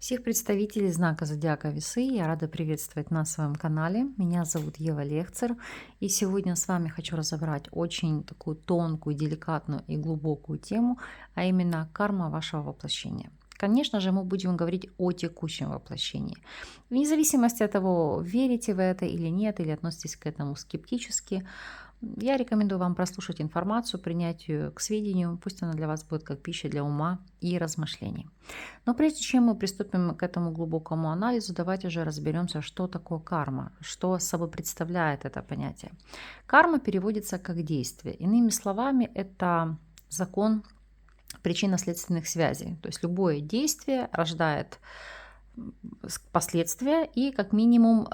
Всех представителей знака зодиака Весы я рада приветствовать на своем канале. Меня зовут Ева Лехцер, и сегодня с вами хочу разобрать очень такую тонкую, деликатную и глубокую тему, а именно карма вашего воплощения. Конечно же, мы будем говорить о текущем воплощении. Вне зависимости от того, верите вы это или нет, или относитесь к этому скептически, я рекомендую вам прослушать информацию, принять ее к сведению, пусть она для вас будет как пища для ума и размышлений. Но прежде чем мы приступим к этому глубокому анализу, давайте уже разберемся, что такое карма, что собой представляет это понятие. Карма переводится как действие. Иными словами, это закон причинно-следственных связей. То есть любое действие рождает последствия и как минимум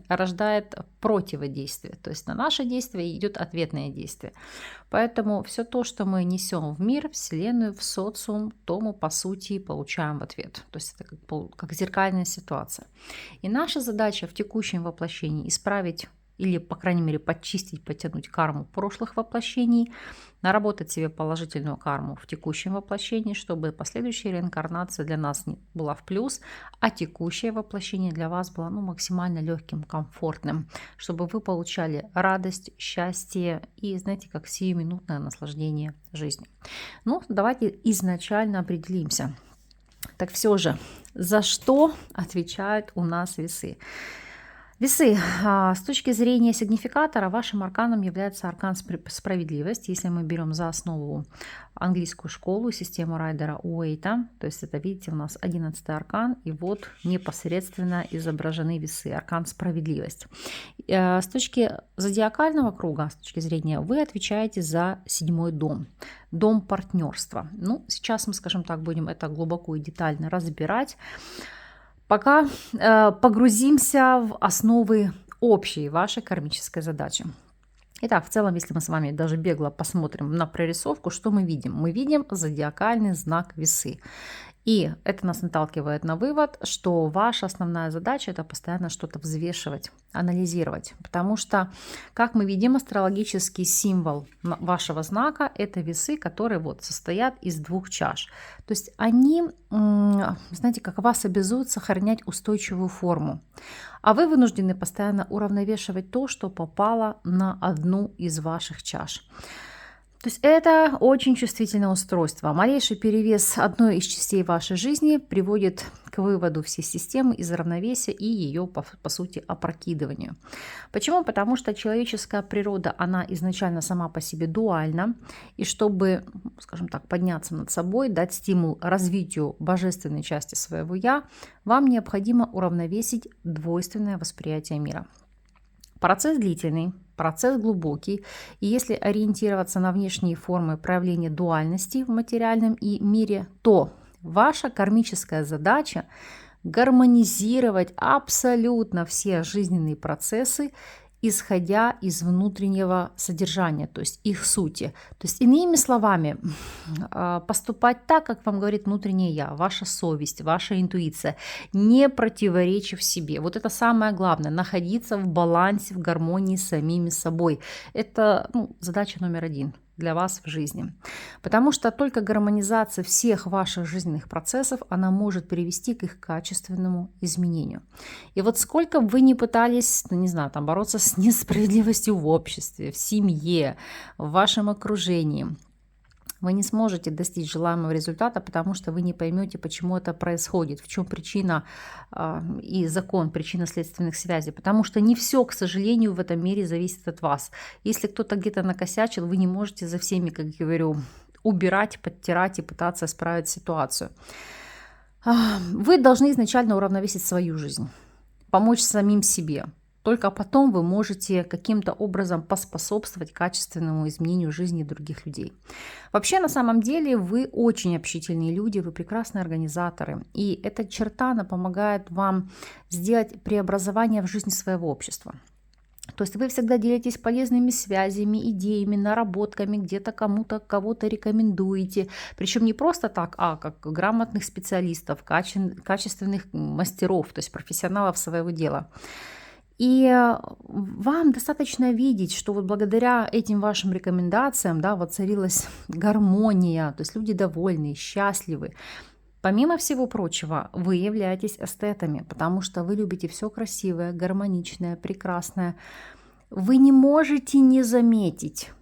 рождает противодействие. То есть на наше действие идет ответное действие. Поэтому все то, что мы несем в мир, в Вселенную, в социум, то мы по сути получаем в ответ. То есть это как зеркальная ситуация. И наша задача в текущем воплощении исправить или, по крайней мере, подчистить, подтянуть карму прошлых воплощений, наработать себе положительную карму в текущем воплощении, чтобы последующая реинкарнация для нас была в плюс, а текущее воплощение для вас было максимально легким, комфортным, чтобы вы получали радость, счастье и, знаете, как сиюминутное наслаждение жизнью. Давайте изначально определимся. Так все же, за что отвечают у нас весы? Весы. С точки зрения сигнификатора, вашим арканом является аркан справедливость. Если мы берем за основу английскую школу, систему Райдера Уэйта, то есть это, видите, у нас 11-й аркан, и вот непосредственно изображены весы, аркан справедливость. С точки зодиакального круга, с точки зрения, вы отвечаете за 7-й дом, дом партнерства. Сейчас мы, скажем так, будем это глубоко и детально разбирать. Пока погрузимся в основы общей вашей кармической задачи. Итак, в целом, если мы с вами даже бегло посмотрим на прорисовку, что мы видим? Мы видим зодиакальный знак весы. И это нас наталкивает на вывод, что ваша основная задача – это постоянно что-то взвешивать, анализировать. Потому что, как мы видим, астрологический символ вашего знака – это весы, которые состоят из 2 чаш. То есть они, знаете, как вас обязуют сохранять устойчивую форму. А вы вынуждены постоянно уравновешивать то, что попало на одну из ваших чаш. То есть это очень чувствительное устройство. Малейший перевес одной из частей вашей жизни приводит к выводу всей системы из равновесия и ее, по сути, опрокидыванию. Почему? Потому что человеческая природа, она изначально сама по себе дуальна. И чтобы, скажем так, подняться над собой, дать стимул развитию божественной части своего «я», вам необходимо уравновесить двойственное восприятие мира. Процесс длительный, процесс глубокий, и если ориентироваться на внешние формы проявления дуальности в материальном и мире, то ваша кармическая задача – гармонизировать абсолютно все жизненные процессы, исходя из внутреннего содержания, то есть их сути. То есть, иными словами, поступать так, как вам говорит внутреннее «я», ваша совесть, ваша интуиция, не противоречив себе. Вот это самое главное – находиться в балансе, в гармонии с самими собой. Это задача номер 1 для вас в жизни. Потому что только гармонизация всех ваших жизненных процессов, она может привести к их качественному изменению. И вот сколько бы вы ни пытались, бороться с несправедливостью в обществе, в семье, в вашем окружении, вы не сможете достичь желаемого результата, потому что вы не поймете, почему это происходит, в чем причина и закон причинно-следственных связей. Потому что не все, к сожалению, в этом мире зависит от вас. Если кто-то где-то накосячил, вы не можете за всеми, как я говорю, убирать, подтирать и пытаться исправить ситуацию. Вы должны изначально уравновесить свою жизнь, помочь самим себе. Только потом вы можете каким-то образом поспособствовать качественному изменению жизни других людей. Вообще, на самом деле, вы очень общительные люди, вы прекрасные организаторы. И эта черта, она помогает вам сделать преобразование в жизни своего общества. То есть вы всегда делитесь полезными связями, идеями, наработками, где-то кому-то кого-то рекомендуете. Причем не просто так, а как грамотных специалистов, качественных мастеров, то есть профессионалов своего дела. И вам достаточно видеть, что вот благодаря этим вашим рекомендациям, воцарилась гармония, то есть люди довольны, счастливы. Помимо всего прочего, вы являетесь эстетами, потому что вы любите все красивое, гармоничное, прекрасное. Вы не можете не заметить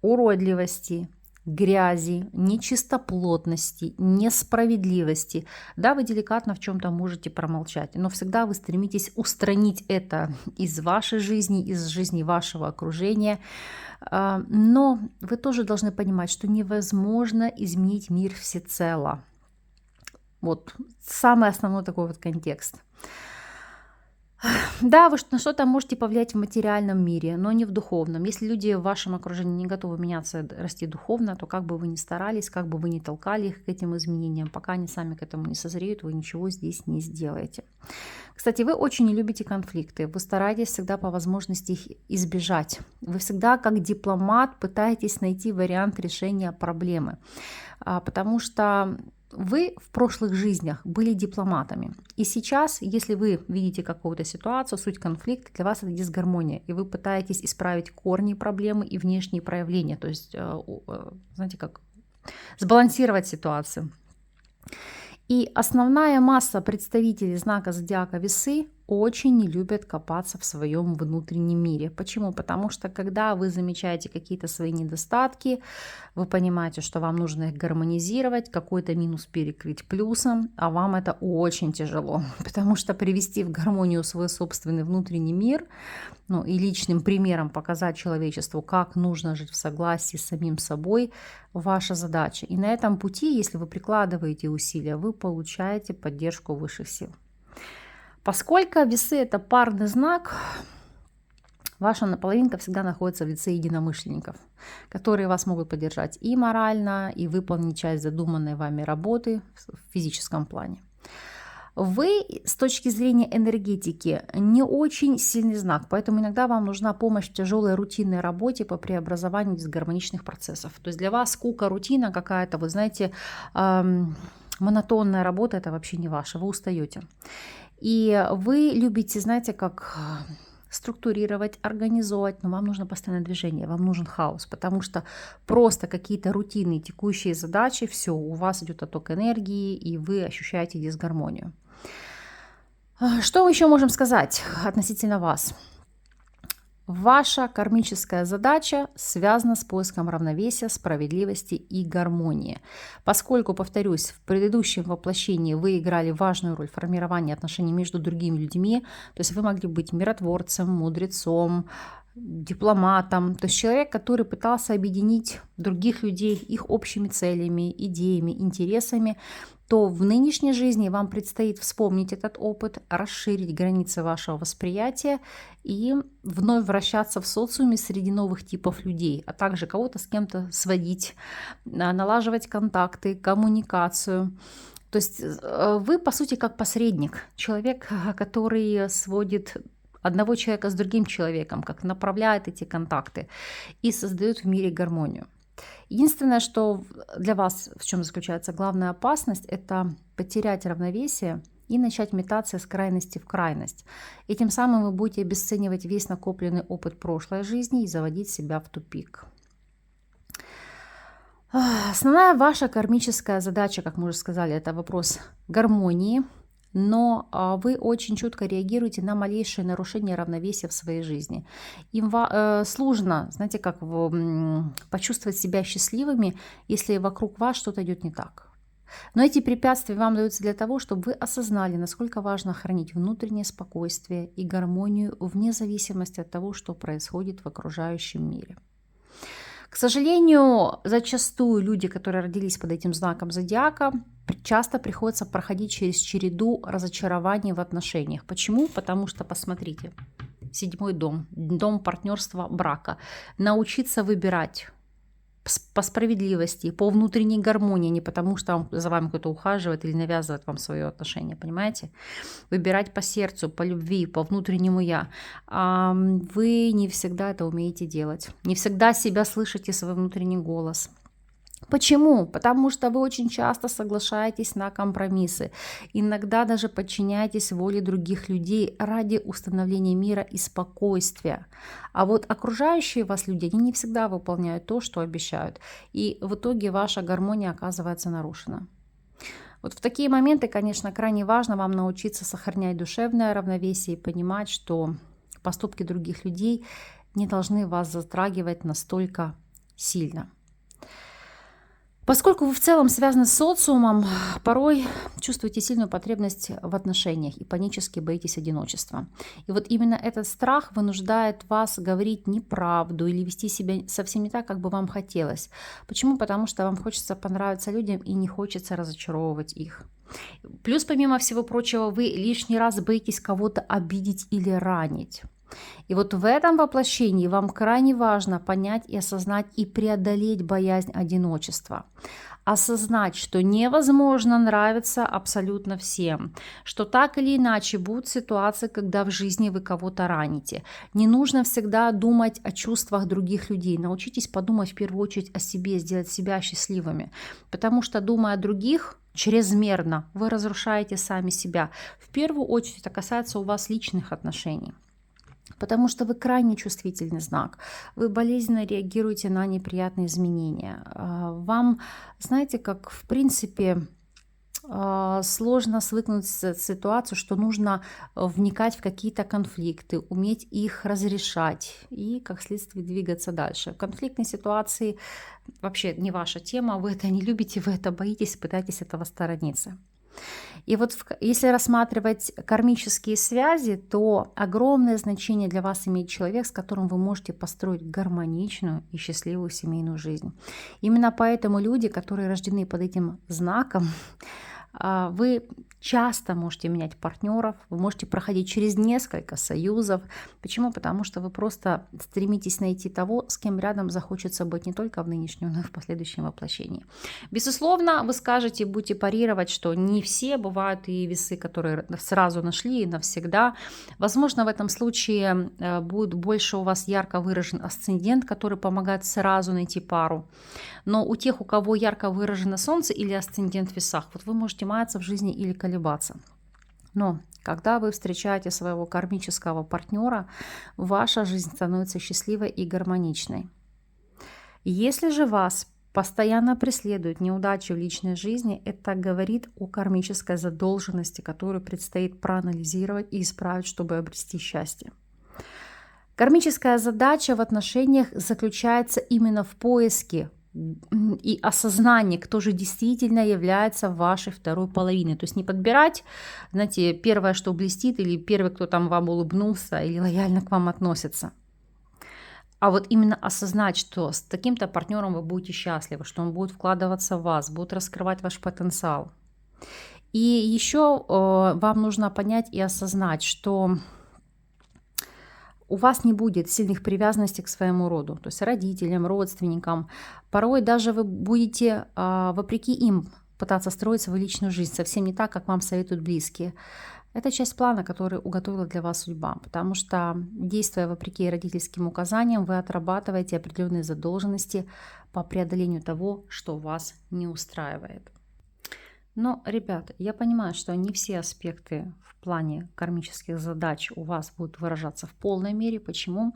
уродливости, грязи, нечистоплотности, несправедливости. Да, вы деликатно в чем-то можете промолчать, но всегда вы стремитесь устранить это из вашей жизни, из жизни вашего окружения. Но вы тоже должны понимать, что невозможно изменить мир всецело. Вот самый основной такой вот контекст. Да, вы на что-то можете повлиять в материальном мире, но не в духовном. Если люди в вашем окружении не готовы меняться, расти духовно, то как бы вы ни старались, как бы вы ни толкали их к этим изменениям, пока они сами к этому не созреют, вы ничего здесь не сделаете. Кстати, вы очень не любите конфликты, вы стараетесь всегда по возможности их избежать. Вы всегда как дипломат пытаетесь найти вариант решения проблемы, потому что вы в прошлых жизнях были дипломатами. И сейчас, если вы видите какую-то ситуацию, суть конфликта, для вас это дисгармония. И вы пытаетесь исправить корни проблемы и внешние проявления. То есть, знаете, как сбалансировать ситуацию. И основная масса представителей знака зодиака Весы очень не любят копаться в своем внутреннем мире. Почему? Потому что когда вы замечаете какие-то свои недостатки, вы понимаете, что вам нужно их гармонизировать, какой-то минус перекрыть плюсом, а вам это очень тяжело, потому что привести в гармонию свой собственный внутренний мир, ну и личным примером показать человечеству, как нужно жить в согласии с самим собой, ваша задача. И на этом пути, если вы прикладываете усилия, вы получаете поддержку высших сил. Поскольку Весы – это парный знак, ваша половинка всегда находится в лице единомышленников, которые вас могут поддержать и морально, и выполнить часть задуманной вами работы в физическом плане. Вы с точки зрения энергетики не очень сильный знак, поэтому иногда вам нужна помощь в тяжелой рутинной работе по преобразованию дисгармоничных процессов. То есть для вас скука, рутина какая-то, вы знаете, монотонная работа – это вообще не ваше, вы устаете. И вы любите, знаете, как структурировать, организовать, но вам нужно постоянное движение, вам нужен хаос, потому что просто какие-то рутинные текущие задачи, все, у вас идет отток энергии, и вы ощущаете дисгармонию. Что мы еще можем сказать относительно вас? Ваша кармическая задача связана с поиском равновесия, справедливости и гармонии. Поскольку, повторюсь, в предыдущем воплощении вы играли важную роль в формировании отношений между другими людьми, то есть вы могли быть миротворцем, мудрецом, дипломатом, то есть человек, который пытался объединить других людей их общими целями, идеями, интересами, то в нынешней жизни вам предстоит вспомнить этот опыт, расширить границы вашего восприятия и вновь вращаться в социуме среди новых типов людей, а также кого-то с кем-то сводить, налаживать контакты, коммуникацию. То есть вы, по сути, как посредник, человек, который сводит одного человека с другим человеком, как направляет эти контакты и создает в мире гармонию. Единственное, что для вас, в чем заключается главная опасность, это потерять равновесие и начать метаться с крайности в крайность. И тем самым вы будете обесценивать весь накопленный опыт прошлой жизни и заводить себя в тупик. Основная ваша кармическая задача, как мы уже сказали, это вопрос гармонии, но вы очень чутко реагируете на малейшие нарушения равновесия в своей жизни. Им сложно, знаете, как почувствовать себя счастливыми, если вокруг вас что-то идет не так. Но эти препятствия вам даются для того, чтобы вы осознали, насколько важно хранить внутреннее спокойствие и гармонию вне зависимости от того, что происходит в окружающем мире. К сожалению, зачастую люди, которые родились под этим знаком зодиака, часто приходится проходить через череду разочарований в отношениях. Почему? Потому что, посмотрите, 7-й дом, дом партнерства, брака. Научиться выбирать по справедливости, по внутренней гармонии, не потому что за вами кто-то ухаживает или навязывает вам свое отношение, понимаете? Выбирать по сердцу, по любви, по внутреннему «я». Вы не всегда это умеете делать. Не всегда себя слышите, свой внутренний голос. Почему? Потому что вы очень часто соглашаетесь на компромиссы, иногда даже подчиняетесь воле других людей ради установления мира и спокойствия. А вот окружающие вас люди, они не всегда выполняют то, что обещают, и в итоге ваша гармония оказывается нарушена. Вот в такие моменты, конечно, крайне важно вам научиться сохранять душевное равновесие и понимать, что поступки других людей не должны вас затрагивать настолько сильно. Поскольку вы в целом связаны с социумом, порой чувствуете сильную потребность в отношениях и панически боитесь одиночества. И вот именно этот страх вынуждает вас говорить неправду или вести себя совсем не так, как бы вам хотелось. Почему? Потому что вам хочется понравиться людям и не хочется разочаровывать их. Плюс, помимо всего прочего, вы лишний раз боитесь кого-то обидеть или ранить. И вот в этом воплощении вам крайне важно понять и осознать и преодолеть боязнь одиночества. Осознать, что невозможно нравиться абсолютно всем, что так или иначе будут ситуации, когда в жизни вы кого-то раните. Не нужно всегда думать о чувствах других людей. Научитесь подумать в первую очередь о себе, сделать себя счастливыми. Потому что, думая о других, чрезмерно вы разрушаете сами себя. В первую очередь это касается у вас личных отношений. Потому что вы крайне чувствительный знак, вы болезненно реагируете на неприятные изменения. Вам, знаете, как в принципе сложно свыкнуться с ситуацией, что нужно вникать в какие-то конфликты, уметь их разрешать и, как следствие, двигаться дальше. В конфликтной ситуации вообще не ваша тема, вы это не любите, вы это боитесь, пытаетесь этого сторониться. И вот если рассматривать кармические связи, то огромное значение для вас имеет человек, с которым вы можете построить гармоничную и счастливую семейную жизнь. Именно поэтому люди, которые рождены под этим знаком, вы часто можете менять партнеров, вы можете проходить через несколько союзов. Почему? Потому что вы просто стремитесь найти того, с кем рядом захочется быть не только в нынешнем, но и в последующем воплощении. Безусловно, вы скажете, будете парировать, что не все, бывают и весы, которые сразу нашли и навсегда. Возможно, в этом случае будет больше у вас ярко выражен асцендент, который помогает сразу найти пару. Но у тех, у кого ярко выражено Солнце или асцендент в весах, вот вы можете маяться в жизни или колебаться. Но когда вы встречаете своего кармического партнера, ваша жизнь становится счастливой и гармоничной. Если же вас постоянно преследуют неудачи в личной жизни, это говорит о кармической задолженности, которую предстоит проанализировать и исправить, чтобы обрести счастье. Кармическая задача в отношениях заключается именно в поиске и осознание, кто же действительно является вашей второй половиной. То есть не подбирать, знаете, первое, что блестит, или первый, кто там вам улыбнулся или лояльно к вам относится. А вот именно осознать, что с таким-то партнером вы будете счастливы, что он будет вкладываться в вас, будет раскрывать ваш потенциал. И еще вам нужно понять и осознать, что у вас не будет сильных привязанностей к своему роду, то есть родителям, родственникам. Порой даже вы будете, вопреки им, пытаться строить свою личную жизнь совсем не так, как вам советуют близкие. Это часть плана, который уготовила для вас судьба, потому что, действуя вопреки родительским указаниям, вы отрабатываете определенные задолженности по преодолению того, что вас не устраивает. Но, ребята, я понимаю, что не все аспекты в плане кармических задач у вас будут выражаться в полной мере. Почему?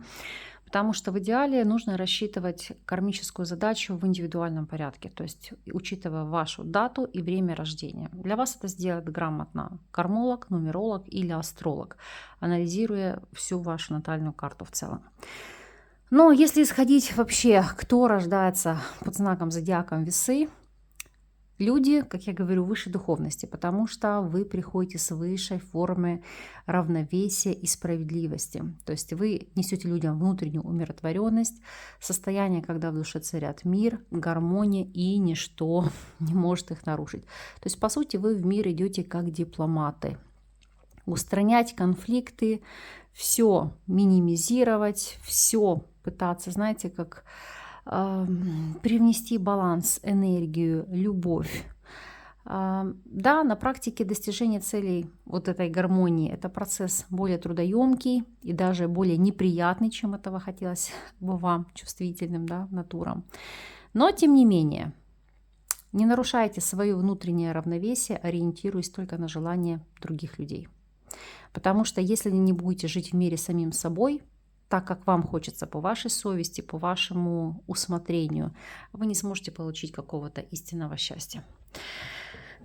Потому что в идеале нужно рассчитывать кармическую задачу в индивидуальном порядке, то есть учитывая вашу дату и время рождения. Для вас это сделает грамотно кармолог, нумеролог или астролог, анализируя всю вашу натальную карту в целом. Но если исходить вообще, кто рождается под знаком зодиака Весы, люди, как я говорю, высшей духовности, потому что вы приходите с высшей формы равновесия и справедливости. То есть вы несете людям внутреннюю умиротворенность, состояние, когда в душе царят мир, гармония и ничто не может их нарушить. То есть, по сути, вы в мир идете как дипломаты. Устранять конфликты, все минимизировать, все пытаться, знаете, как привнести баланс, энергию, любовь. Да, на практике достижения целей вот этой гармонии – это процесс более трудоемкий и даже более неприятный, чем этого хотелось бы вам, чувствительным, да, натурам. Но, тем не менее, не нарушайте свое внутреннее равновесие, ориентируясь только на желания других людей. Потому что если не будете жить в мире самим собой, так, как вам хочется, по вашей совести, по вашему усмотрению, вы не сможете получить какого-то истинного счастья.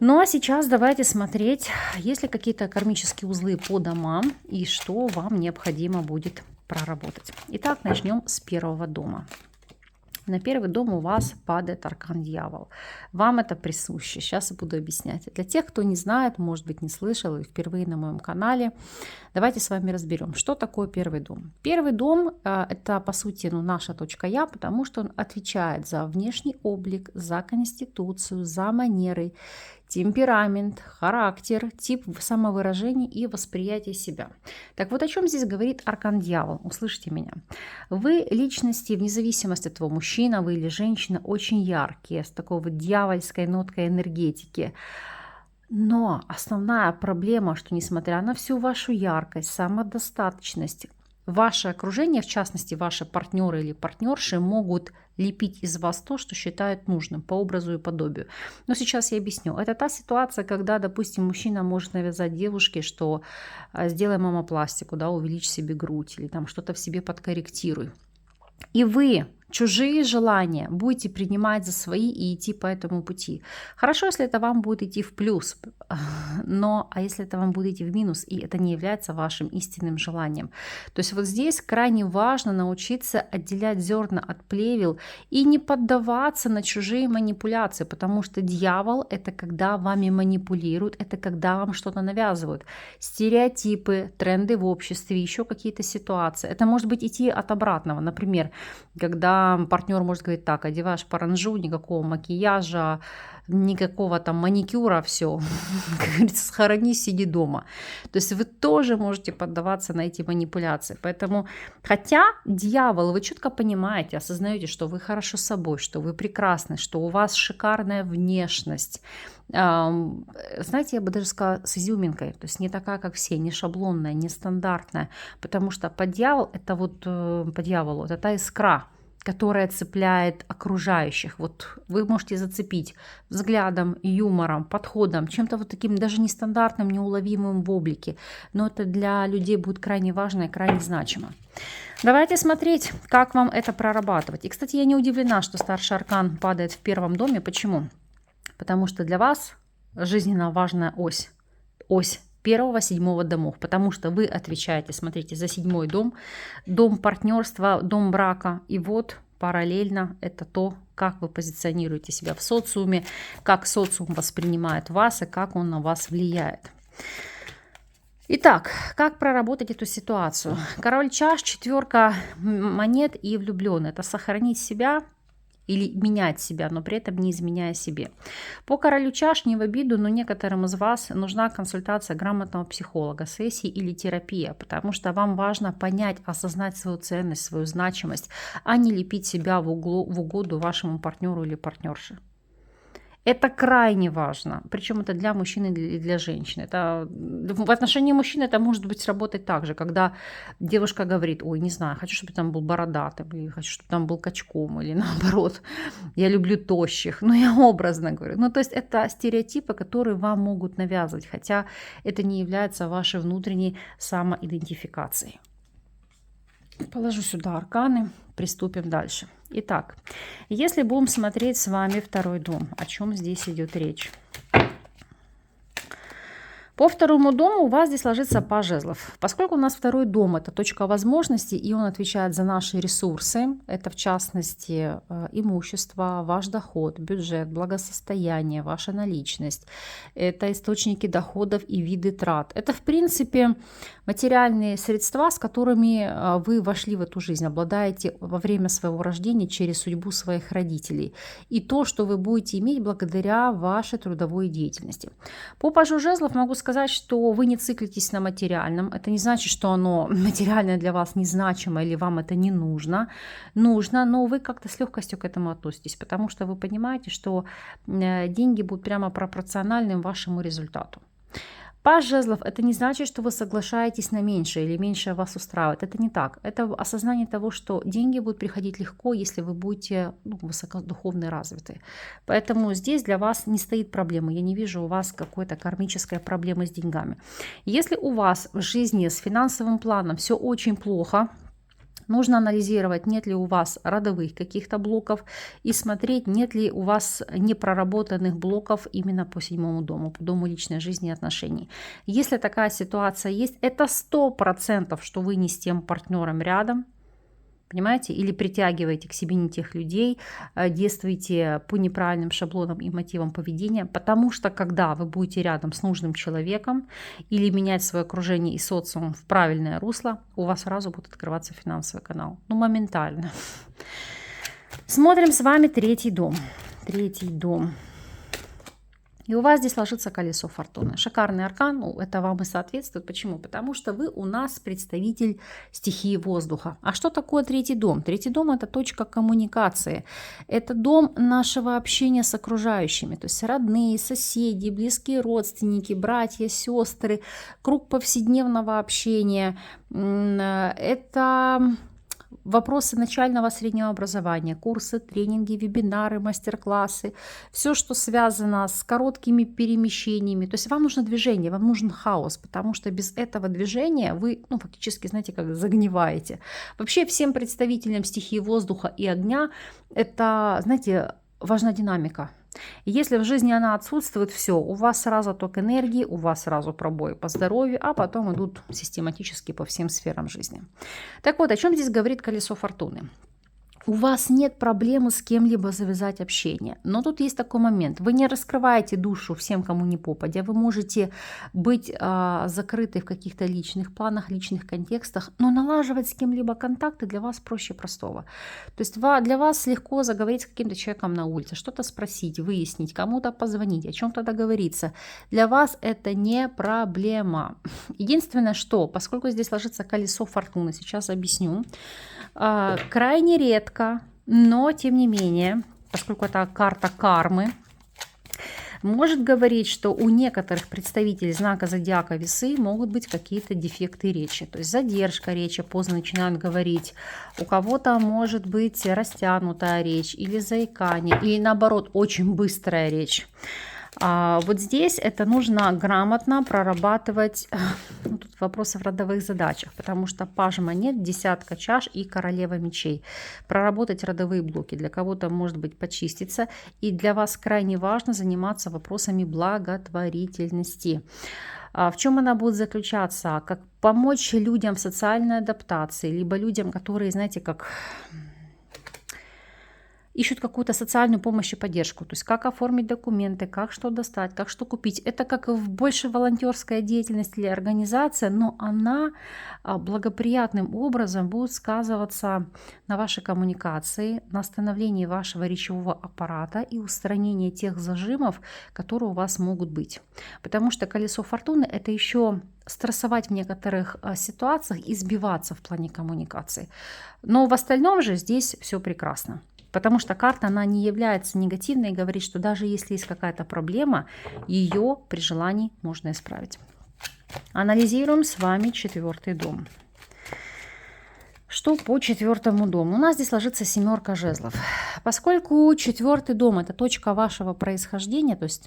Ну а сейчас давайте смотреть, есть ли какие-то кармические узлы по домам и что вам необходимо будет проработать. Итак, начнем с первого дома. На первый дом у вас падает аркан дьявол. Вам это присуще. Сейчас я буду объяснять. Для тех, кто не знает, может быть, не слышал и впервые на моем канале, давайте с вами разберем, что такое первый дом. Первый дом это, по сути, наша точка «я», потому что он отвечает за внешний облик, за конституцию, за манеры, темперамент, характер, тип самовыражения и восприятие себя. Так вот, о чем здесь говорит аркан дьявол? Услышите меня. Вы личности, вне зависимости от того, мужчина вы или женщина, очень яркие, с такой вот дьявольской ноткой энергетики. Но основная проблема, что несмотря на всю вашу яркость, самодостаточность, ваше окружение, в частности, ваши партнеры или партнерши, могут лепить из вас то, что считают нужным по образу и подобию. Но сейчас я объясню. Это та ситуация, когда, допустим, мужчина может навязать девушке, что сделай мамопластику, да, увеличь себе грудь или там что-то в себе подкорректируй. И вы чужие желания будете принимать за свои и идти по этому пути. Хорошо, если это вам будет идти в плюс, но а если это вам будет идти в минус, и это не является вашим истинным желанием. То есть вот здесь крайне важно научиться отделять зерна от плевел и не поддаваться на чужие манипуляции, потому что дьявол — это когда вами манипулируют, это когда вам что-то навязывают. Стереотипы, тренды в обществе, еще какие-то ситуации. Это может быть идти от обратного. Например, когда партнер может говорить так: одеваешь паранджу, никакого макияжа, никакого там маникюра, все, как говорится, схоронись, сиди дома. То есть вы тоже можете поддаваться на эти манипуляции. Поэтому, хотя дьявол, вы четко понимаете, осознаете, что вы хорошо с собой, что вы прекрасны, что у вас шикарная внешность. Знаете, я бы даже сказала, с изюминкой, то есть не такая, как все, не шаблонная, не стандартная, потому что по дьяволу, это вот по дьяволу, это та искра, которая цепляет окружающих. Вот вы можете зацепить взглядом, юмором, подходом, чем-то вот таким даже нестандартным, неуловимым в облике. Но это для людей будет крайне важно и крайне значимо. Давайте смотреть, как вам это прорабатывать. И, кстати, я не удивлена, что старший аркан падает в первом доме. Почему? Потому что для вас жизненно важная ось 1-7 домов, потому что вы отвечаете, смотрите, за 7 дом, дом партнерства, дом брака. И вот параллельно это то, как вы позиционируете себя в социуме, как социум воспринимает вас и как он на вас влияет. Итак, как проработать эту ситуацию? Король чаш, 4 монет и влюбленный. Это сохранить себя или менять себя, но при этом не изменяя себе. По королю чаш, не в обиду, но некоторым из вас нужна консультация грамотного психолога, сессии или терапия, потому что вам важно понять, осознать свою ценность, свою значимость, а не лепить себя в угоду вашему партнеру или партнерше. Это крайне важно, причем это для мужчины и для женщины. Это, в отношении мужчины это может быть работать так же, когда девушка говорит: ой, не знаю, хочу, чтобы там был бородатым, или хочу, чтобы там был качком, или наоборот, я люблю тощих, но я образно говорю. Ну, то есть это стереотипы, которые вам могут навязывать, хотя это не является вашей внутренней самоидентификацией. Положу сюда арканы, приступим дальше. Итак, если будем смотреть с вами второй дом, о чем здесь идет речь? По второму дому у вас здесь ложится паж жезлов. Поскольку у нас второй дом — это точка возможностей, и он отвечает за наши ресурсы, это в частности имущество, ваш доход, бюджет, благосостояние, ваша наличность, это источники доходов и виды трат. Это, в принципе, материальные средства, с которыми вы вошли в эту жизнь, обладаете во время своего рождения через судьбу своих родителей. И то, что вы будете иметь благодаря вашей трудовой деятельности. По пажу жезлов могу сказать, что вы не циклитесь на материальном. Это не значит, что оно материальное для вас незначимо или вам это не нужно. Нужно, но вы как-то с легкостью к этому относитесь, потому что вы понимаете, что деньги будут прямо пропорциональны вашему результату. Паж жезлов — это не значит, что вы соглашаетесь на меньшее или меньшее вас устраивает. Это не так. Это осознание того, что деньги будут приходить легко, если вы будете высокодуховно развиты. Поэтому здесь для вас не стоит проблемы. Я не вижу у вас какой-то кармической проблемы с деньгами. Если у вас в жизни с финансовым планом все очень плохо, Нужно анализировать, нет ли у вас родовых каких-то блоков и смотреть, нет ли у вас непроработанных блоков именно по 7-му дому, по дому личной жизни и отношений. Если такая ситуация есть, это 100%, что вы не с тем партнером рядом, понимаете, или притягиваете к себе не тех людей, действуете по неправильным шаблонам и мотивам поведения, потому что когда вы будете рядом с нужным человеком или менять свое окружение и социум в правильное русло, у вас сразу будет открываться финансовый канал. Ну, моментально. Смотрим с вами 3-й дом. 3-й дом. И у вас здесь ложится колесо фортуны. Шикарный аркан, ну, это вам и соответствует. Почему? Потому что вы у нас представитель стихии воздуха. А что такое 3-й дом? 3-й дом – это точка коммуникации. Это дом нашего общения с окружающими. То есть родные, соседи, близкие родственники, братья, сестры, круг повседневного общения. Это вопросы начального, среднего образования, курсы, тренинги, вебинары, мастер-классы, все, что связано с короткими перемещениями. То есть вам нужно движение, вам нужен хаос, потому что без этого движения вы, ну, фактически, знаете, как загниваете. Вообще всем представителям стихии воздуха и огня это, знаете, важна динамика. Если в жизни она отсутствует, все, у вас сразу ток энергии, у вас сразу пробои по здоровью, а потом идут систематически по всем сферам жизни. Так вот, о чем здесь говорит колесо фортуны? У вас нет проблемы с кем-либо завязать общение. Но тут есть такой момент. Вы не раскрываете душу всем, кому не попадя. Вы можете быть закрыты в каких-то личных планах, личных контекстах, но налаживать с кем-либо контакты для вас проще простого. То есть для вас легко заговорить с каким-то человеком на улице, что-то спросить, выяснить, кому-то позвонить, о чем-то договориться. Для вас это не проблема. Единственное, что, поскольку здесь ложится колесо фортуны, сейчас объясню, крайне редко, но тем не менее, поскольку это карта кармы, может говорить, что у некоторых представителей знака зодиака Весы могут быть какие-то дефекты речи. То есть задержка речи, поздно начинают говорить. У кого-то может быть растянутая речь или заикание, или наоборот очень быстрая речь. Вот здесь это нужно грамотно прорабатывать, ну, тут вопросы в родовых задачах, потому что паж монет, десятка чаш и королева мечей. Проработать родовые блоки. Для кого-то может быть почиститься. И для вас крайне важно заниматься вопросами благотворительности. В чем она будет заключаться? Как помочь людям в социальной адаптации, либо людям, которые, знаете, как ищут какую-то социальную помощь и поддержку. То есть как оформить документы, как что достать, как что купить. Это как в больше волонтерская деятельность или организация, но она благоприятным образом будет сказываться на вашей коммуникации, на становлении вашего речевого аппарата и устранении тех зажимов, которые у вас могут быть. Потому что колесо фортуны – это еще стрессовать в некоторых ситуациях и сбиваться в плане коммуникации. Но в остальном же здесь все прекрасно. Потому что карта, она не является негативной и говорит, что даже если есть какая-то проблема, ее при желании можно исправить. Анализируем с вами 4-й дом. Что по 4-му дому? У нас здесь ложится 7 жезлов. Поскольку 4-й дом – это точка вашего происхождения, то есть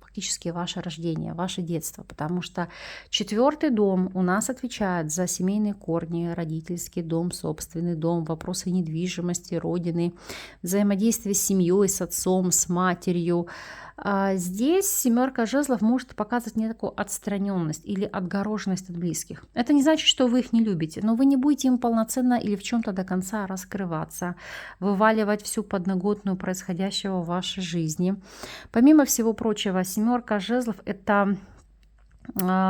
фактически ваше рождение, ваше детство, потому что 4-й дом у нас отвечает за семейные корни, родительский дом, собственный дом, вопросы недвижимости, родины, взаимодействие с семьей, с отцом, с матерью. Здесь 7 жезлов может показывать не такую отстраненность или отгороженность от близких. Это не значит, что вы их не любите, но вы не будете им полноценно или в чем-то до конца раскрываться, вываливать всю подноготную происходящего в вашей жизни. Помимо всего прочего, 7 жезлов – это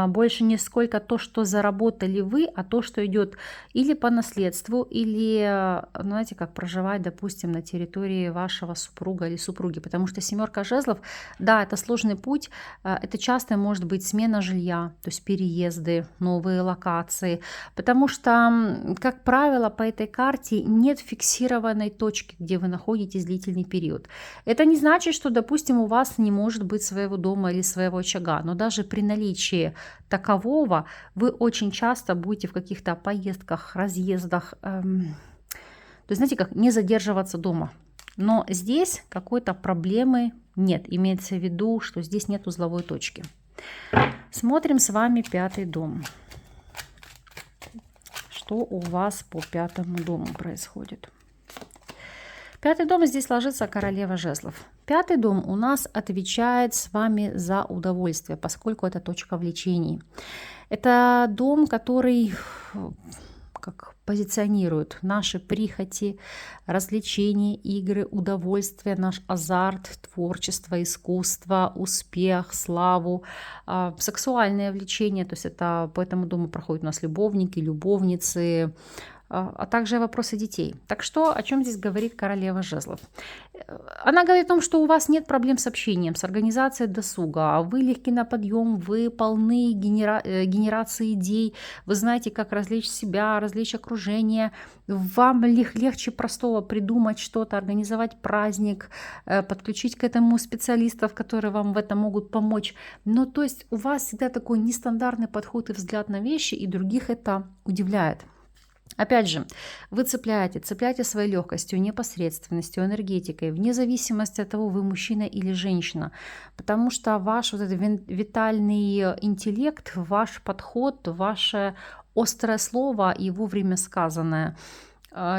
больше не сколько то, что заработали вы, а то, что идет или по наследству, или, знаете, как проживать, допустим, на территории вашего супруга или супруги. Потому что 7 жезлов, да, это сложный путь, это часто может быть смена жилья, то есть переезды, новые локации. Потому что, как правило, по этой карте нет фиксированной точки, где вы находитесь длительный период. Это не значит, что, допустим, у вас не может быть своего дома или своего очага, но даже при наличии такового вы очень часто будете в каких-то поездках, разъездах, то есть, знаете, как не задерживаться дома. Но здесь какой-то проблемы нет. Имеется в виду, что здесь нет узловой точки. Смотрим с вами 5-й дом. что у вас по 5-му дому происходит. 5-й дом, здесь ложится королева жезлов. 5-й дом у нас отвечает с вами за удовольствие, поскольку это точка влечений. Это дом, который как позиционирует наши прихоти, развлечения, игры, удовольствие, наш азарт, творчество, искусство, успех, славу, сексуальное влечение. То есть это по этому дому проходят у нас любовники, любовницы, а также вопросы детей. Так что, о чем здесь говорит королева жезлов? Она говорит о том, что у вас нет проблем с общением, с организацией досуга, вы легки на подъем, вы полны генерации идей, вы знаете, как развлечь себя, развлечь окружение, вам легче простого придумать что-то, организовать праздник, подключить к этому специалистов, которые вам в этом могут помочь. Но то есть у вас всегда такой нестандартный подход и взгляд на вещи, и других это удивляет. Опять же, вы цепляете своей легкостью, непосредственностью, энергетикой, вне зависимости от того, вы мужчина или женщина, потому что ваш вот этот витальный интеллект, ваш подход, ваше острое слово и вовремя сказанное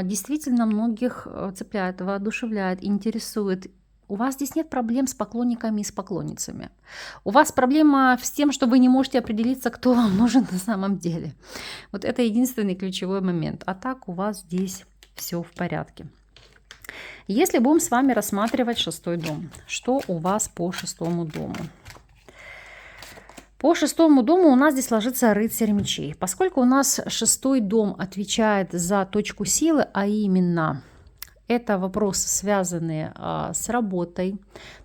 действительно многих цепляет, воодушевляет, интересует. У вас здесь нет проблем с поклонниками и с поклонницами. У вас проблема с тем, что вы не можете определиться, кто вам нужен на самом деле. Вот это единственный ключевой момент. А так у вас здесь все в порядке. Если будем с вами рассматривать 6-й дом, что у вас по 6-му дому? По 6-му дому у нас здесь ложится рыцарь мечей. Поскольку у нас 6-й дом отвечает за точку силы, а именно это вопросы, связанные с работой,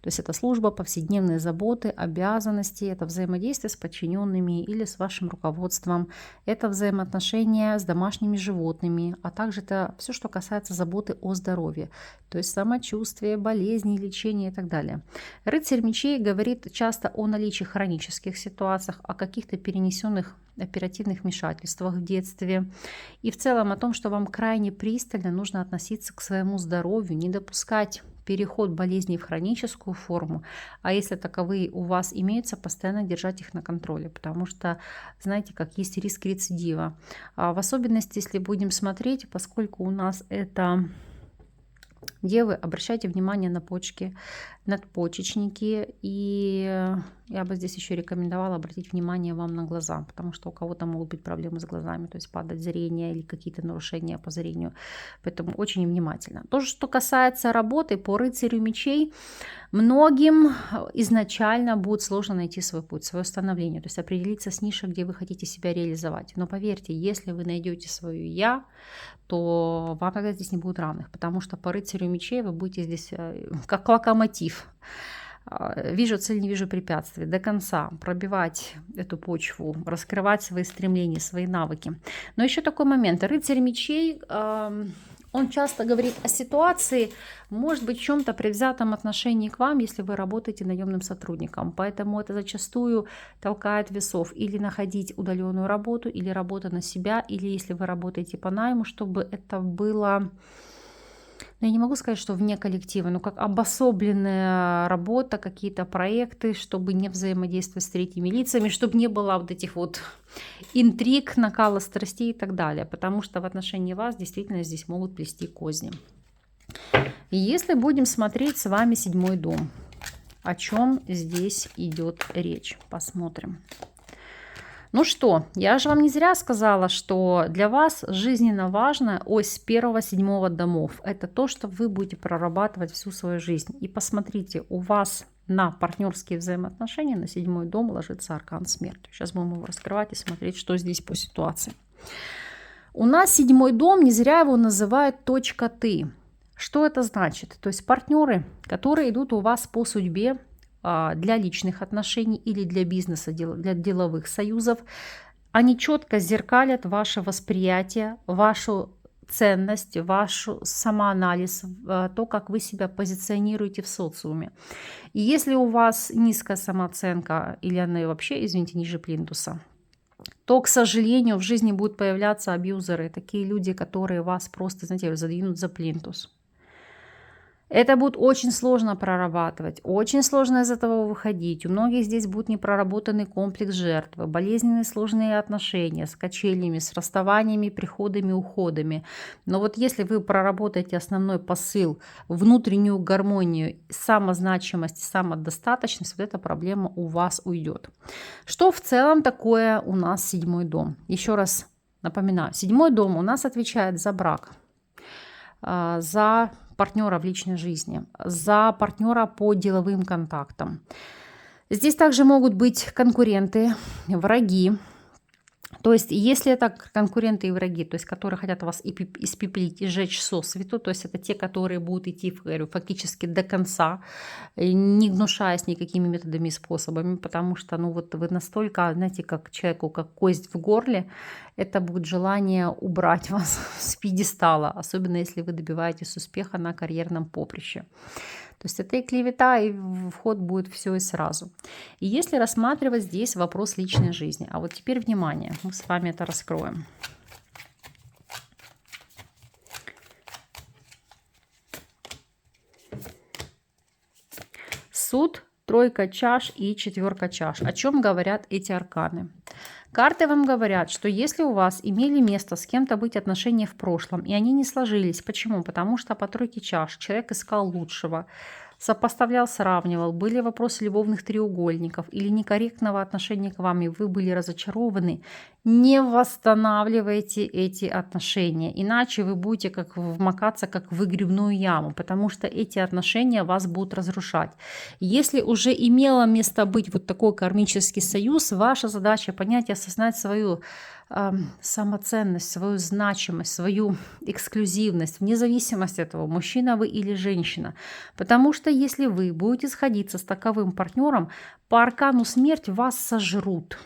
то есть это служба, повседневные заботы, обязанности, это взаимодействие с подчиненными или с вашим руководством, это взаимоотношения с домашними животными, а также это все, что касается заботы о здоровье, то есть самочувствие, болезни, лечение и так далее. Рыцарь мечей говорит часто о наличии хронических ситуациях, о каких-то перенесенных оперативных вмешательствах в детстве и в целом о том, что вам крайне пристально нужно относиться к своему здоровью, не допускать переход болезней в хроническую форму, а если таковые у вас имеются, постоянно держать их на контроле, потому что, знаете, как есть риск рецидива. В особенности, если будем смотреть, поскольку у нас это девы, обращайте внимание на почки, надпочечники, и я бы здесь еще рекомендовала обратить внимание вам на глаза, потому что у кого-то могут быть проблемы с глазами, то есть падать зрение или какие-то нарушения по зрению, поэтому очень внимательно. То, что касается работы по рыцарю мечей, многим изначально будет сложно найти свой путь, свое становление, то есть определиться с нишей, где вы хотите себя реализовать. Но поверьте, если вы найдете свое «я», то вам тогда здесь не будет равных, потому что по рыцарю мечей вы будете здесь как локомотив. Вижу цель, не вижу препятствий. До конца пробивать эту почву, раскрывать свои стремления, свои навыки. Но еще такой момент. Рыцарь мечей, он часто говорит о ситуации, может быть, в чем-то предвзятом отношении к вам, если вы работаете наемным сотрудником. Поэтому это зачастую толкает весов или находить удаленную работу, или работа на себя, или если вы работаете по найму, чтобы это было... Но я не могу сказать, что вне коллектива, но как обособленная работа, какие-то проекты, чтобы не взаимодействовать с третьими лицами, чтобы не было вот этих вот интриг, накала страстей и так далее, потому что в отношении вас действительно здесь могут плести козни. И если будем смотреть с вами 7-й дом, о чем здесь идет речь, посмотрим. Ну что, я же вам не зря сказала, что для вас жизненно важная ось 1-7 домов. Это то, что вы будете прорабатывать всю свою жизнь. И посмотрите, у вас на партнерские взаимоотношения на 7-й дом ложится аркан смерти. Сейчас будем его раскрывать и смотреть, что здесь по ситуации. У нас 7-й дом, не зря его называют точка «ты». Что это значит? То есть партнеры, которые идут у вас по судьбе, для личных отношений или для бизнеса, для деловых союзов, они четко зеркалят ваше восприятие, вашу ценность, ваш самоанализ, то, как вы себя позиционируете в социуме. И если у вас низкая самооценка или она вообще, извините, ниже плинтуса, то, к сожалению, в жизни будут появляться абьюзеры, такие люди, которые вас просто, знаете, задвинут за плинтус. Это будет очень сложно прорабатывать, очень сложно из этого выходить. У многих здесь будет непроработанный комплекс жертвы, болезненные сложные отношения с качелями, с расставаниями, приходами, уходами. Но вот если вы проработаете основной посыл, внутреннюю гармонию, самозначимость, самодостаточность, вот эта проблема у вас уйдет. Что в целом такое у нас 7-й дом? Еще раз напоминаю, 7-й дом у нас отвечает за брак, за партнера в личной жизни, за партнера по деловым контактам. Здесь также могут быть конкуренты, враги. То есть, если это конкуренты и враги, то есть, которые хотят вас испепелить и сжечь сосвету, то есть, это те, которые будут идти, говорю, фактически до конца, не гнушаясь никакими методами и способами, потому что, ну, вот вы настолько, знаете, как человеку, как кость в горле, это будет желание убрать вас с пьедестала, особенно если вы добиваетесь успеха на карьерном поприще. То есть это и клевета, и в ход будет все и сразу. И если рассматривать здесь вопрос личной жизни. А вот теперь внимание, мы с вами это раскроем. Суд, тройка чаш и четверка чаш. О чем говорят эти арканы? Карты вам говорят, что если у вас имели место с кем-то быть отношения в прошлом, и они не сложились. Почему? Потому что по тройке чаш человек искал лучшего, сопоставлял, сравнивал, были вопросы любовных треугольников или некорректного отношения к вам, и вы были разочарованы, не восстанавливайте эти отношения, иначе вы будете как вмокаться как в выгребную яму, потому что эти отношения вас будут разрушать. Если уже имело место быть вот такой кармический союз, ваша задача понять и осознать свою самоценность, свою значимость, свою эксклюзивность, вне зависимости от того, мужчина вы или женщина. Потому что если вы будете сходиться с таковым партнером, по аркану смерть вас сожрут.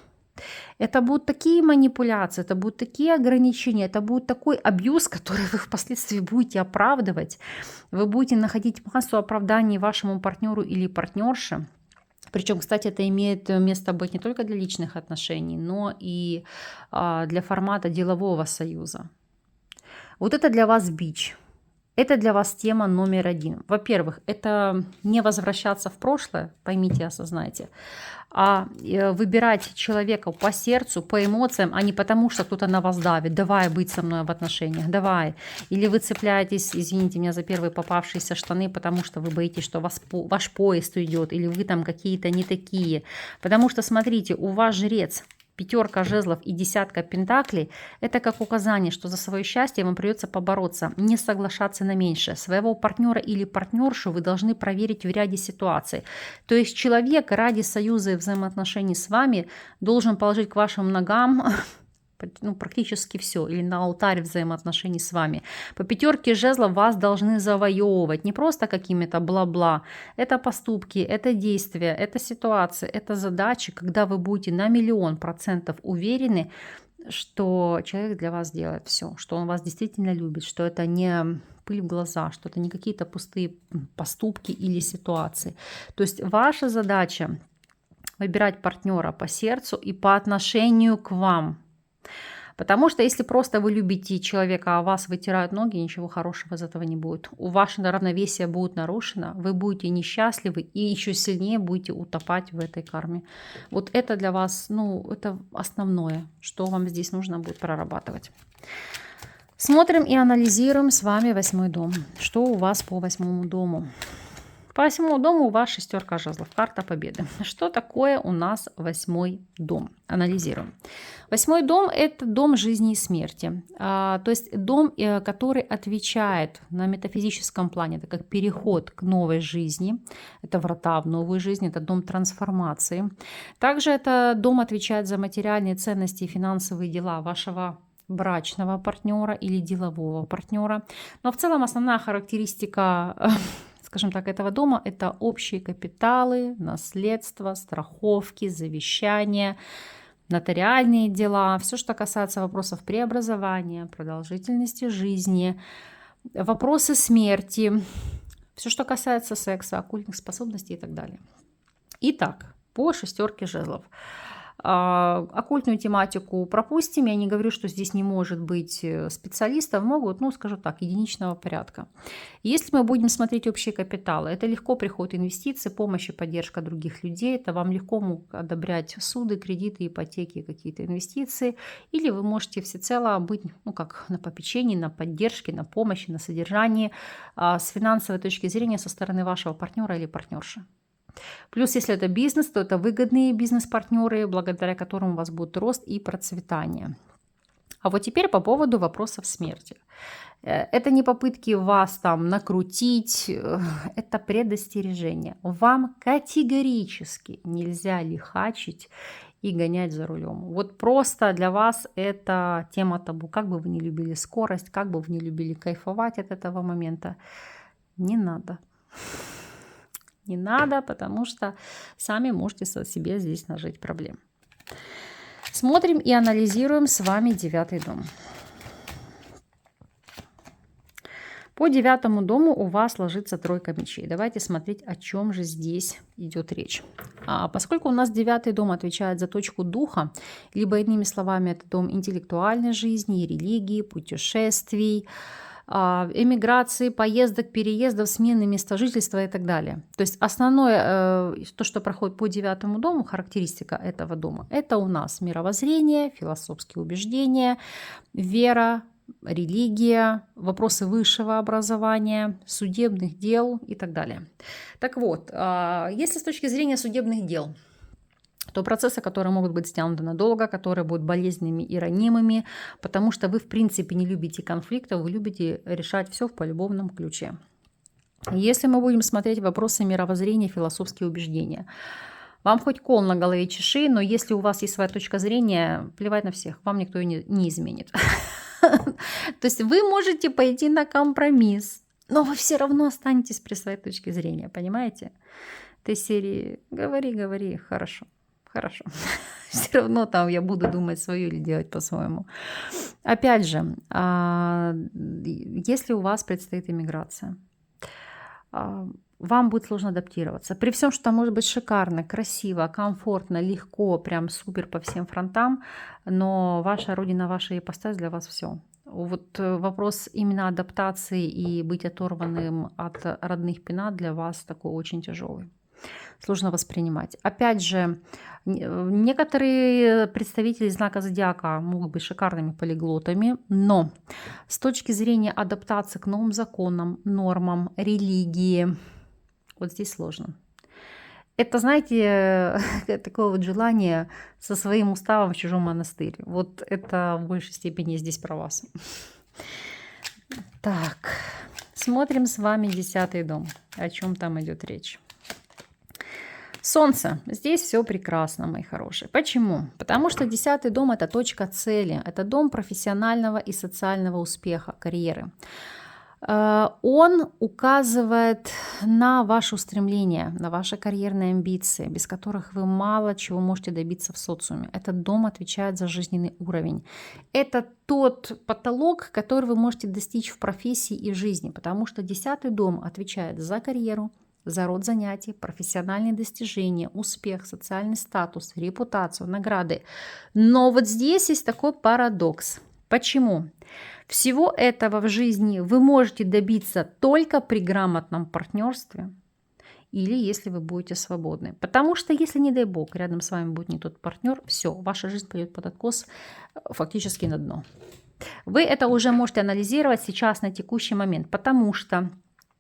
Это будут такие манипуляции, это будут такие ограничения, это будет такой абьюз, который вы впоследствии будете оправдывать. Вы будете находить массу оправданий вашему партнеру или партнерше. Причем, кстати, это имеет место быть не только для личных отношений, но и для формата делового союза. Вот это для вас бич. Это для вас тема номер 1. Во-первых, это не возвращаться в прошлое, поймите, осознайте, а выбирать человека по сердцу, по эмоциям, а не потому, что кто-то на вас давит. Давай быть со мной в отношениях, давай. Или вы цепляетесь, извините меня за первые попавшиеся штаны, потому что вы боитесь, что ваш поезд уйдет, или вы там какие-то не такие. Потому что, смотрите, у вас жрец. 5 жезлов и 10 пентаклей – это как указание, что за свое счастье вам придется побороться, не соглашаться на меньшее. Своего партнера или партнершу вы должны проверить в ряде ситуаций. То есть человек ради союза и взаимоотношений с вами должен положить к вашим ногам практически все, или на алтарь взаимоотношений с вами. По 5 жезлов вас должны завоевывать не просто какими-то бла-бла. Это поступки, это действия, это ситуации, это задачи, когда вы будете на 1000000% уверены, что человек для вас делает все, что он вас действительно любит, что это не пыль в глаза, что это не какие-то пустые поступки или ситуации. То есть ваша задача выбирать партнера по сердцу и по отношению к вам. Потому что если просто вы любите человека, а вас вытирают ноги, ничего хорошего из этого не будет. У ваше равновесие будет нарушено, вы будете несчастливы и еще сильнее будете утопать в этой карме. Вот это для вас, это основное, что вам здесь нужно будет прорабатывать. Смотрим и анализируем с вами 8-й дом. Что у вас по 8-му дому? По 8-му дому у вас 6 жезлов, карта победы. Что такое у нас 8-й дом? Анализируем. 8-й дом – это дом жизни и смерти. То есть дом, который отвечает на метафизическом плане, это как переход к новой жизни, это врата в новую жизнь, это дом трансформации. Также это дом отвечает за материальные ценности и финансовые дела вашего брачного партнера или делового партнера. Но в целом основная характеристика, скажем так, этого дома – это общие капиталы, наследство, страховки, завещания, нотариальные дела, все, что касается вопросов преобразования, продолжительности жизни, вопросы смерти, все, что касается секса, оккультных способностей и так далее. Итак, по 6 жезлов. Оккультную тематику пропустим. Я не говорю, что здесь не может быть специалистов. Могут, ну, скажу так, единичного порядка. Если мы будем смотреть общие капиталы, это легко приходят инвестиции, помощь и поддержка других людей. Это вам легко могут одобрять суды, кредиты, ипотеки, какие-то инвестиции. Или вы можете всецело быть, ну, как на попечении, на поддержке, на помощи, на содержании с финансовой точки зрения со стороны вашего партнера или партнерши. Плюс, если это бизнес, то это выгодные бизнес-партнеры, благодаря которым у вас будет рост и процветание. А вот теперь по поводу вопросов смерти. Это не попытки вас там накрутить, это предостережение. Вам категорически нельзя лихачить и гонять за рулем. Вот просто для вас это тема табу. Как бы вы не любили скорость, как бы вы не любили кайфовать от этого момента, не надо. Не надо, потому что сами можете себе здесь нажить проблем. Смотрим и анализируем с вами 9-й дом. По 9-му дому у вас ложится тройка мечей. Давайте смотреть, о чем же здесь идет речь. Поскольку у нас 9-й дом отвечает за точку духа, либо иными словами, это дом интеллектуальной жизни, религии, путешествий, эмиграции, поездок, переездов, смены места жительства и так далее. То есть основное, то, что проходит по 9-му дому, характеристика этого дома, это у нас мировоззрение, философские убеждения, вера, религия, вопросы высшего образования, судебных дел и так далее. Так вот, если с точки зрения судебных дел, то процессы, которые могут быть стянуты надолго, которые будут болезненными и ранимыми, потому что вы, в принципе, не любите конфликтов, вы любите решать все в полюбовном ключе. Если мы будем смотреть вопросы мировоззрения, философские убеждения, вам хоть кол на голове чеши, но если у вас есть своя точка зрения, плевать на всех, вам никто не изменит. То есть вы можете пойти на компромисс, но вы все равно останетесь при своей точке зрения, понимаете? Этой серии говори, хорошо. Все равно там я буду думать свое или делать по-своему. Опять же, если у вас предстоит иммиграция, вам будет сложно адаптироваться. При всем, что там может быть шикарно, красиво, комфортно, легко, прям супер по всем фронтам, но ваша родина, ваша ипостась для вас все. Вот вопрос именно адаптации и быть оторванным от родных пенат для вас такой очень тяжелый. Сложно воспринимать. Опять же, некоторые представители знака зодиака могут быть шикарными полиглотами, но с точки зрения адаптации к новым законам, нормам, религии, вот здесь сложно. Это, знаете, такое вот желание со своим уставом в чужом монастыре. Вот это в большей степени здесь про вас. Так, смотрим с вами 10-й дом. О чем там идет речь? Солнце. Здесь все прекрасно, мои хорошие. Почему? Потому что 10-й дом – это точка цели. Это дом профессионального и социального успеха, карьеры. Он указывает на ваши устремления, на ваши карьерные амбиции, без которых вы мало чего можете добиться в социуме. Этот дом отвечает за жизненный уровень. Это тот потолок, который вы можете достичь в профессии и в жизни, потому что 10-й дом отвечает за карьеру, за род занятий, профессиональные достижения, успех, социальный статус, репутацию, награды. Но вот здесь есть такой парадокс. Почему? Всего этого в жизни вы можете добиться только при грамотном партнерстве или если вы будете свободны. Потому что если, не дай бог, рядом с вами будет не тот партнер, все, ваша жизнь пойдет под откос фактически на дно. Вы это уже можете анализировать сейчас на текущий момент, потому что,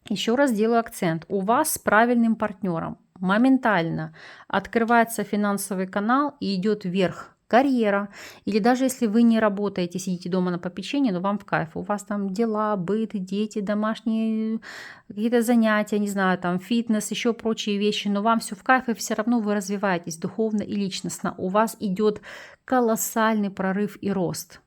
еще раз делаю акцент, у вас с правильным партнером моментально открывается финансовый канал и идет вверх карьера, или даже если вы не работаете, сидите дома на попечении, но вам в кайф, у вас там дела, быт, дети, домашние какие-то занятия, не знаю, там фитнес, еще прочие вещи, но вам все в кайф, и все равно вы развиваетесь духовно и личностно, у вас идет колоссальный прорыв и рост.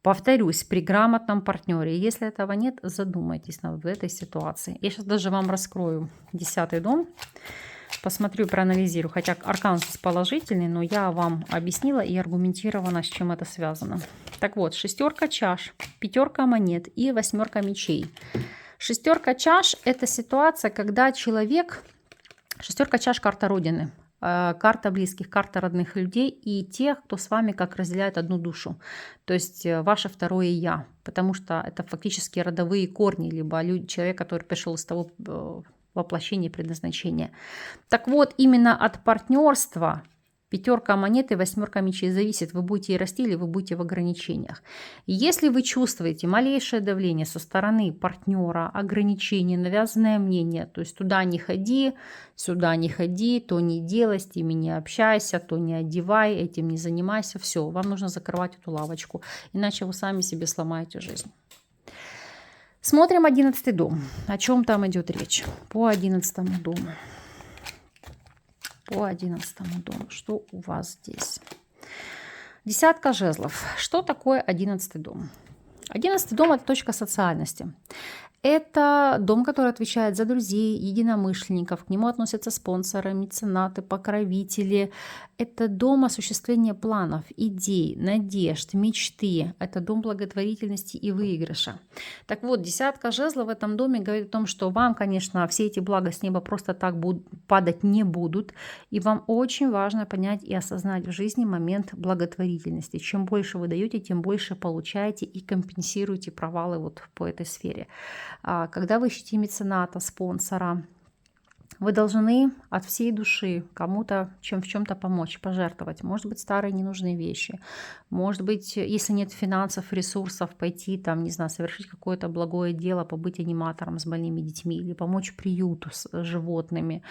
Повторюсь, при грамотном партнере. Если этого нет, задумайтесь над этой ситуацией. Я сейчас даже вам раскрою 10-й дом. Посмотрю, проанализирую. Хотя аркан здесь положительный, но я вам объяснила и аргументировано, с чем это связано. Так вот, 6 чаш, 5 монет и 8 мечей. 6 чаш – это ситуация, когда человек... 6 чаш – карта Родины. карта близких, карта родных людей и тех, кто с вами как разделяет одну душу, то есть ваше второе «я», потому что это фактически родовые корни, либо человек, который пришел из того воплощения предназначения. Так вот, именно от партнерства пятерка монет и восьмерка мечей зависит, вы будете и расти, или вы будете в ограничениях. Если вы чувствуете малейшее давление со стороны партнера, ограничения, навязанное мнение, то есть туда не ходи, сюда не ходи, то не делай, с теми не общайся, то не одевай, этим не занимайся, все, вам нужно закрывать эту лавочку, иначе вы сами себе сломаете жизнь. Смотрим 11 дом. О чем там идет речь? По 11 дому. По 11 дому. Что у вас здесь? Десятка жезлов. Что такое 11 дом? 11 дом – это точка социальности. Это дом, который отвечает за друзей, единомышленников. К нему относятся спонсоры, меценаты, покровители. Это дом осуществления планов, идей, надежд, мечты. Это дом благотворительности и выигрыша. Так вот, десятка жезлов в этом доме говорит о том, что вам, конечно, все эти блага с неба просто так падать не будут. И вам очень важно понять и осознать в жизни момент благотворительности. Чем больше вы даете, тем больше получаете и компенсируете провалы вот по этой сфере. Когда вы ищете мецената, спонсора, вы должны от всей души кому-то в чем-то помочь, пожертвовать. Может быть, старые ненужные вещи. Может быть, если нет финансов, ресурсов, пойти там, не знаю, совершить какое-то благое дело, побыть аниматором с больными детьми или помочь приюту с животными.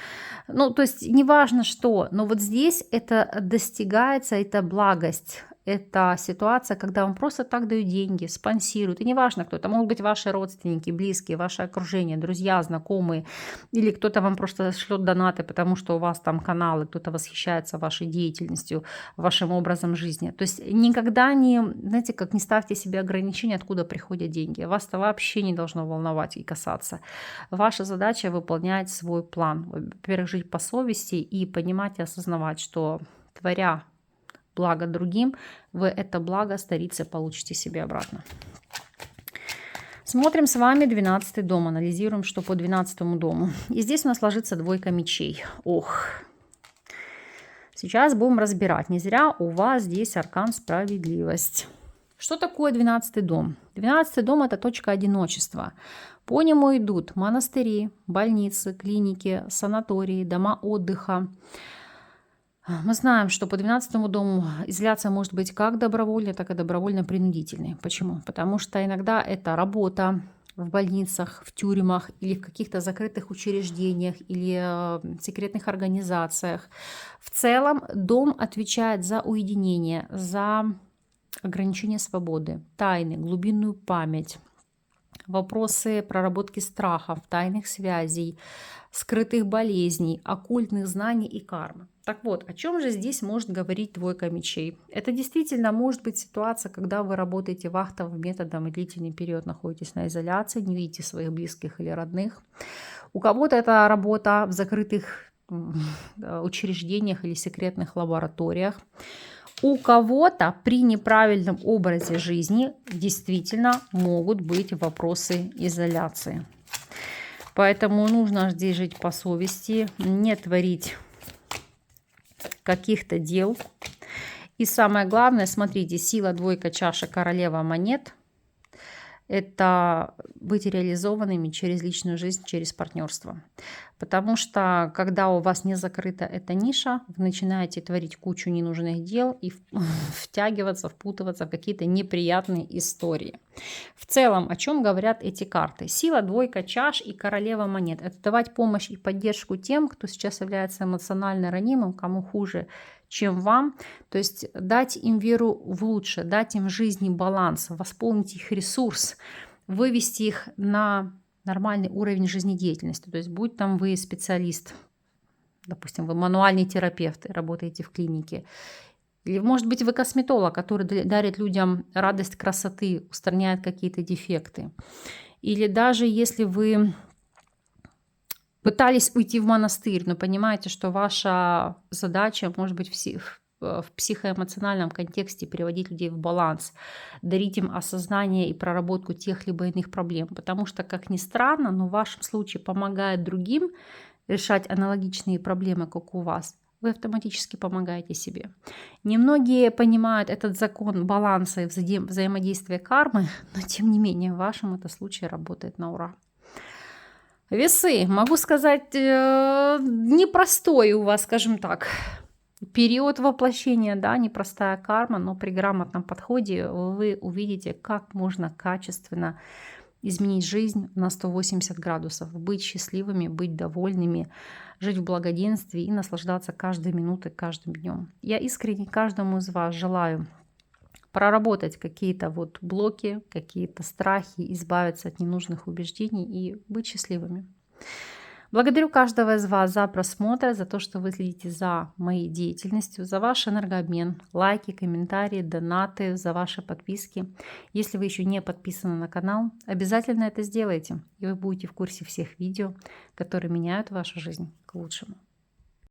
Ну, то есть неважно что, но вот здесь это достигается, это благость. Это ситуация, когда вам просто так дают деньги, спонсируют. И неважно кто, это могут быть ваши родственники, близкие, ваше окружение, друзья, знакомые. Или кто-то вам просто шлет донаты, потому что у вас там каналы, кто-то восхищается вашей деятельностью, вашим образом жизни. То есть никогда не, знаете, как не ставьте себе ограничения, откуда приходят деньги. Вас это вообще не должно волновать и касаться. Ваша задача выполнять свой план. Во-первых, жить по совести и понимать и осознавать, что творя благо другим, вы это благо старицы получите себе обратно. Смотрим с вами 12 дом, анализируем, что по 12 дому. И здесь у нас ложится двойка мечей. Ох, сейчас будем разбирать. Не зря у вас здесь аркан справедливость. Что такое 12 дом? 12 дом – это точка одиночества. По нему идут монастыри, больницы, клиники, санатории, дома отдыха. Мы знаем, что по 12 дому изоляция может быть как добровольной, так и добровольно-принудительной. Почему? Потому что иногда это работа в больницах, в тюрьмах или в каких-то закрытых учреждениях или секретных организациях. В целом дом отвечает за уединение, за ограничение свободы, тайны, глубинную память, вопросы проработки страхов, тайных связей, скрытых болезней, оккультных знаний и кармы. Так вот, о чем же здесь может говорить двойка мечей? Это действительно может быть ситуация, когда вы работаете вахтовым методом и длительный период находитесь на изоляции, не видите своих близких или родных. У кого-то это работа в закрытых учреждениях или секретных лабораториях. У кого-то при неправильном образе жизни действительно могут быть вопросы изоляции. Поэтому нужно здесь жить по совести, не творить каких-то дел. И самое главное, смотрите, сила, двойка, чаша, королева монет – это быть реализованными через личную жизнь, через партнерство. Потому что, когда у вас не закрыта эта ниша, вы начинаете творить кучу ненужных дел и втягиваться, впутываться в какие-то неприятные истории. В целом, о чем говорят эти карты? Сила, двойка, чаш и королева монет. Это давать помощь и поддержку тем, кто сейчас является эмоционально ранимым, кому хуже, чем вам. То есть дать им веру в лучшее, дать им в жизни баланс, восполнить их ресурс, вывести их на нормальный уровень жизнедеятельности. То есть будь там вы специалист, допустим, вы мануальный терапевт, работаете в клинике, или, может быть, вы косметолог, который дарит людям радость красоты, устраняет какие-то дефекты. Или даже если вы пытались уйти в монастырь, но понимаете, что ваша задача может быть в психоэмоциональном контексте переводить людей в баланс, дарить им осознание и проработку тех либо иных проблем. Потому что, как ни странно, но в вашем случае помогает другим решать аналогичные проблемы, как у вас, вы автоматически помогаете себе. Немногие понимают этот закон баланса и взаимодействия кармы, но тем не менее в вашем это случае работает на ура. Весы, могу сказать, непростой у вас, скажем так, период воплощения, да, непростая карма, но при грамотном подходе вы увидите, как можно качественно изменить жизнь на 180 градусов, быть счастливыми, быть довольными, жить в благоденствии и наслаждаться каждой минутой, каждым днем. Я искренне каждому из вас желаю проработать какие-то вот блоки, какие-то страхи, избавиться от ненужных убеждений и быть счастливыми. Благодарю каждого из вас за просмотр, за то, что вы следите за моей деятельностью, за ваш энергообмен, лайки, комментарии, донаты, за ваши подписки. Если вы еще не подписаны на канал, обязательно это сделайте, и вы будете в курсе всех видео, которые меняют вашу жизнь к лучшему.